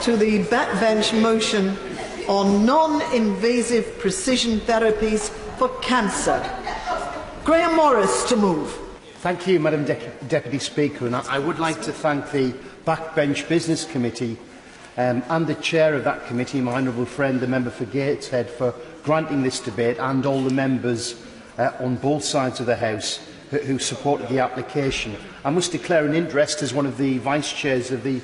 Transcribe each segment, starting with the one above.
to the backbench motion on non-invasive precision therapies for cancer. Grahame Morris to move. Thank you, Madam Deputy Speaker, and I would like to thank the Backbench Business Committee and the Chair of that committee, my honourable friend, the member for Gateshead, for granting this debate, and all the members on both sides of the House who supported the application. I must declare an interest as one of the Vice-Chairs of the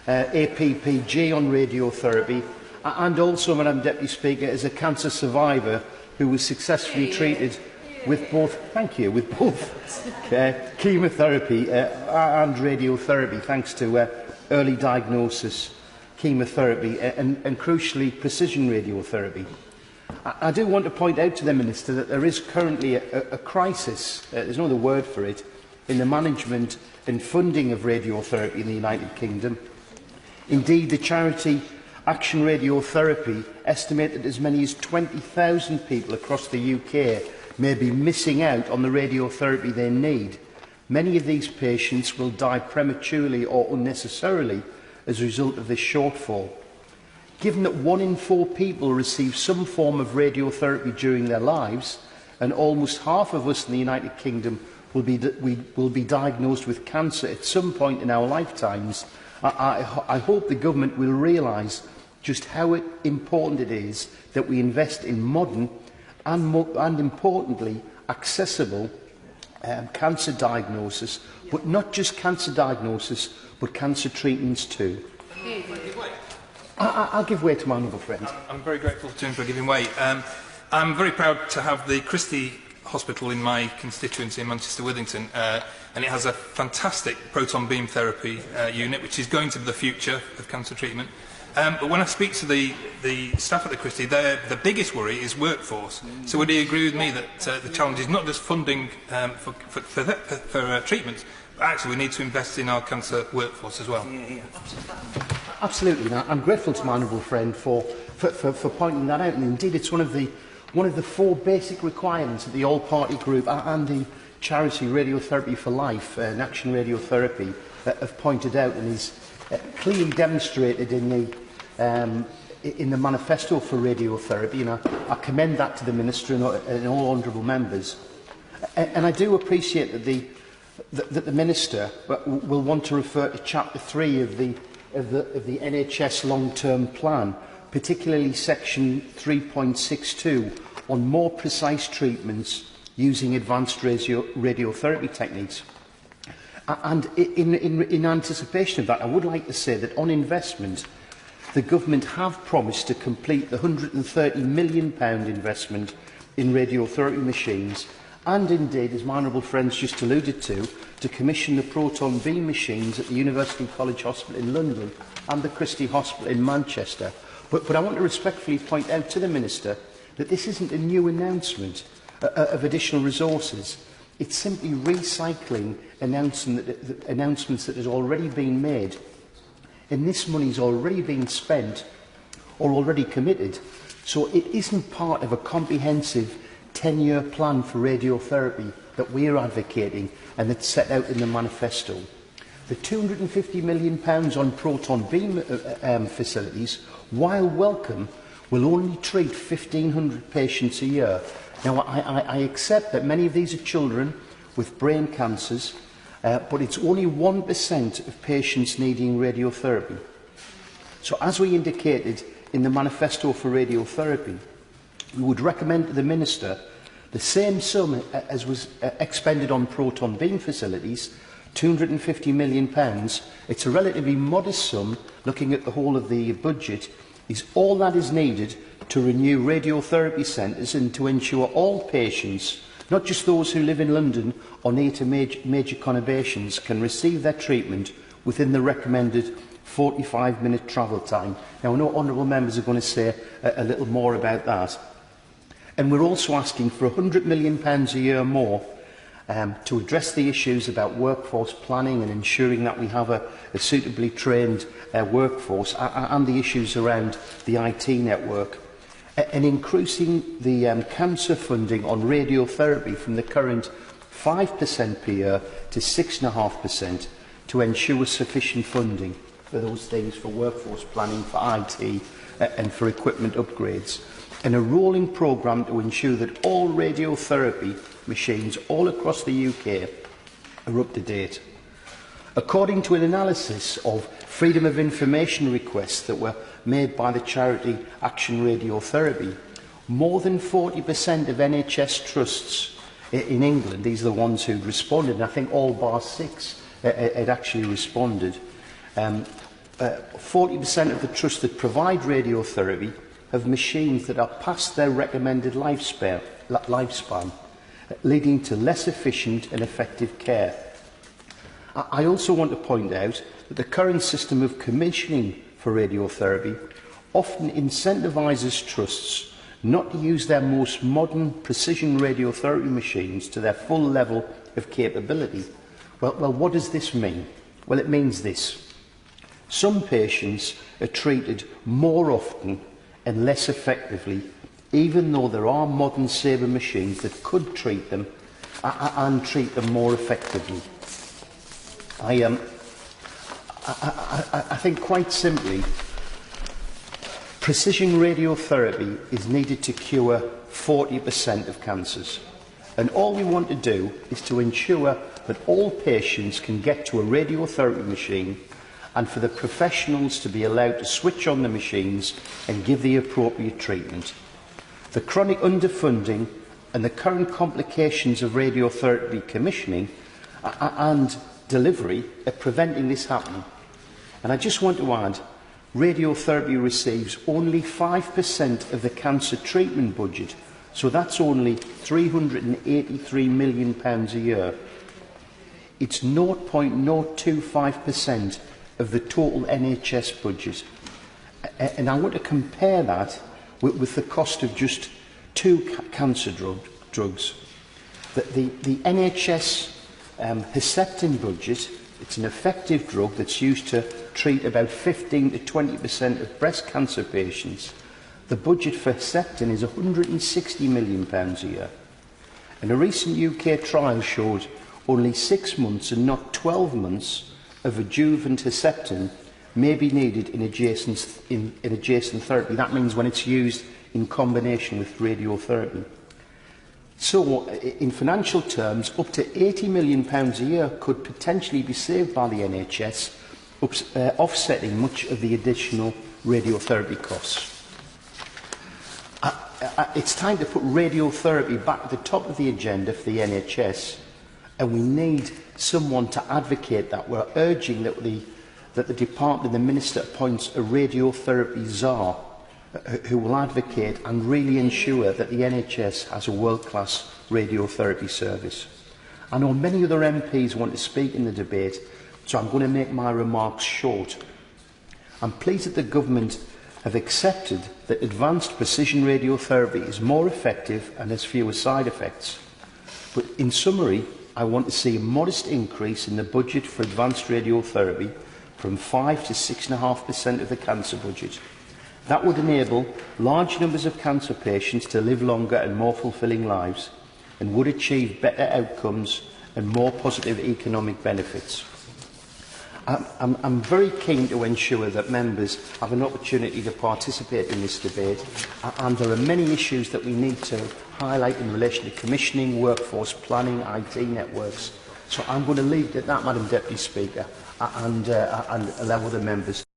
APPG on radiotherapy, and also, Madam Deputy Speaker, as a cancer survivor who was successfully treated with both, chemotherapy and radiotherapy, thanks to early diagnosis, chemotherapy and crucially precision radiotherapy. I do want to point out to the Minister that there is currently a crisis, there's no other word for it, in the management and funding of radiotherapy in the United Kingdom. Indeed, the charity Action Radiotherapy estimate that as many as 20,000 people across the UK may be missing out on the radiotherapy they need. Many of these patients will die prematurely or unnecessarily as a result of this shortfall. Given that 1 in 4 people receive some form of radiotherapy during their lives, and almost half of us in the United Kingdom will be diagnosed with cancer at some point in our lifetimes, I hope the Government will realise just how important it is that we invest in modern and importantly, accessible cancer diagnosis, but not just cancer diagnosis, but cancer treatments too. I'll give way to my honourable friend. I'm very grateful to him for giving way. I'm very proud to have the Christie Hospital in my constituency in Manchester Withington, and it has a fantastic proton beam therapy unit, which is going to be the future of cancer treatment. But when I speak to the staff at the Christie, the biggest worry is workforce. So would he agree with me that the challenge is not just funding for treatments, but actually we need to invest in our cancer workforce as well? Yeah. Absolutely. Now, I'm grateful to my honourable friend for pointing that out, and indeed it's one of the 4 basic requirements that the All-Party Group and the charity Radiotherapy for Life and Action Radiotherapy have pointed out, and is clearly demonstrated in the manifesto for radiotherapy, and I commend that to the Minister and all honourable members. And I do appreciate that the Minister will want to refer to Chapter 3 of the NHS long-term plan, particularly Section 3.62 on more precise treatments using advanced radiotherapy techniques. And in anticipation of that, I would like to say that on investment, the Government have promised to complete the £130 million investment in radiotherapy machines, and indeed, as my honourable friends just alluded to commission the proton beam machines at the University College Hospital in London and the Christie Hospital in Manchester. But I want to respectfully point out to the Minister that this isn't a new announcement of additional resources. It's simply recycling announcements that has already been made. And this money has already been spent or already committed. So it isn't part of a comprehensive 10-year plan for radiotherapy that we are advocating and that's set out in the manifesto. The £250 million on proton beam facilities, while welcome, will only treat 1,500 patients a year. Now, I accept that many of these are children with brain cancers, but it's only 1% of patients needing radiotherapy. So, as we indicated in the manifesto for radiotherapy, we would recommend to the Minister the same sum as was expended on proton beam facilities, £250 million. It's a relatively modest sum, looking at the whole of the budget, is all that is needed to renew radiotherapy centres and to ensure all patients, not just those who live in London or near to major conurbations, can receive their treatment within the recommended 45-minute travel time. Now, I know honourable members are going to say a little more about that. And we're also asking for £100 million a year more to address the issues about workforce planning and ensuring that we have a suitably trained workforce, and the issues around the IT network, and increasing the cancer funding on radiotherapy from the current 5% per year to 6.5% to ensure sufficient funding. for those things, for workforce planning, for IT and for equipment upgrades, and a rolling programme to ensure that all radiotherapy machines all across the UK are up to date. According to an analysis of freedom of information requests that were made by the charity Action Radiotherapy, more than 40% of NHS trusts in England, these are the ones who'd responded, and I think all bar 6 had actually responded, 40% of the trusts that provide radiotherapy have machines that are past their recommended lifespan, leading to less efficient and effective care. I also want to point out that the current system of commissioning for radiotherapy often incentivises trusts not to use their most modern precision radiotherapy machines to their full level of capability. Well, what does this mean? Well, it means this. Some patients are treated more often and less effectively, even though there are modern saber machines that could treat them and treat them more effectively. I think quite simply, precision radiotherapy is needed to cure 40% of cancers. And all we want to do is to ensure that all patients can get to a radiotherapy machine and for the professionals to be allowed to switch on the machines and give the appropriate treatment. The chronic underfunding and the current complications of radiotherapy commissioning and delivery are preventing this happening. And I just want to add, radiotherapy receives only 5% of the cancer treatment budget, so that's only £383 million a year. It's 0.025% of the total NHS budget. And I want to compare that with the cost of just 2 cancer drugs. The NHS Herceptin budget, it's an effective drug that's used to treat about 15 to 20% of breast cancer patients. The budget for Herceptin is £160 million a year. And a recent UK trial showed only 6 months and not 12 months of adjuvant Herceptin may be needed in adjacent therapy. That means when it's used in combination with radiotherapy. So, in financial terms, up to £80 million a year could potentially be saved by the NHS, offsetting much of the additional radiotherapy costs. It's time to put radiotherapy back at the top of the agenda for the NHS, and we need someone to advocate that. We're urging that the Department, the Minister, appoints a radiotherapy czar who will advocate and really ensure that the NHS has a world-class radiotherapy service. I know many other MPs want to speak in the debate, so I'm going to make my remarks short. I'm pleased that the Government have accepted that advanced precision radiotherapy is more effective and has fewer side effects. But in summary, I want to see a modest increase in the budget for advanced radiotherapy from 5 to 6.5% of the cancer budget. That would enable large numbers of cancer patients to live longer and more fulfilling lives, and would achieve better outcomes and more positive economic benefits. I'm very keen to ensure that members have an opportunity to participate in this debate, and there are many issues that we need to highlight in relation to commissioning, workforce planning, IT networks. So I'm going to leave it at that, Madam Deputy Speaker, and allow other members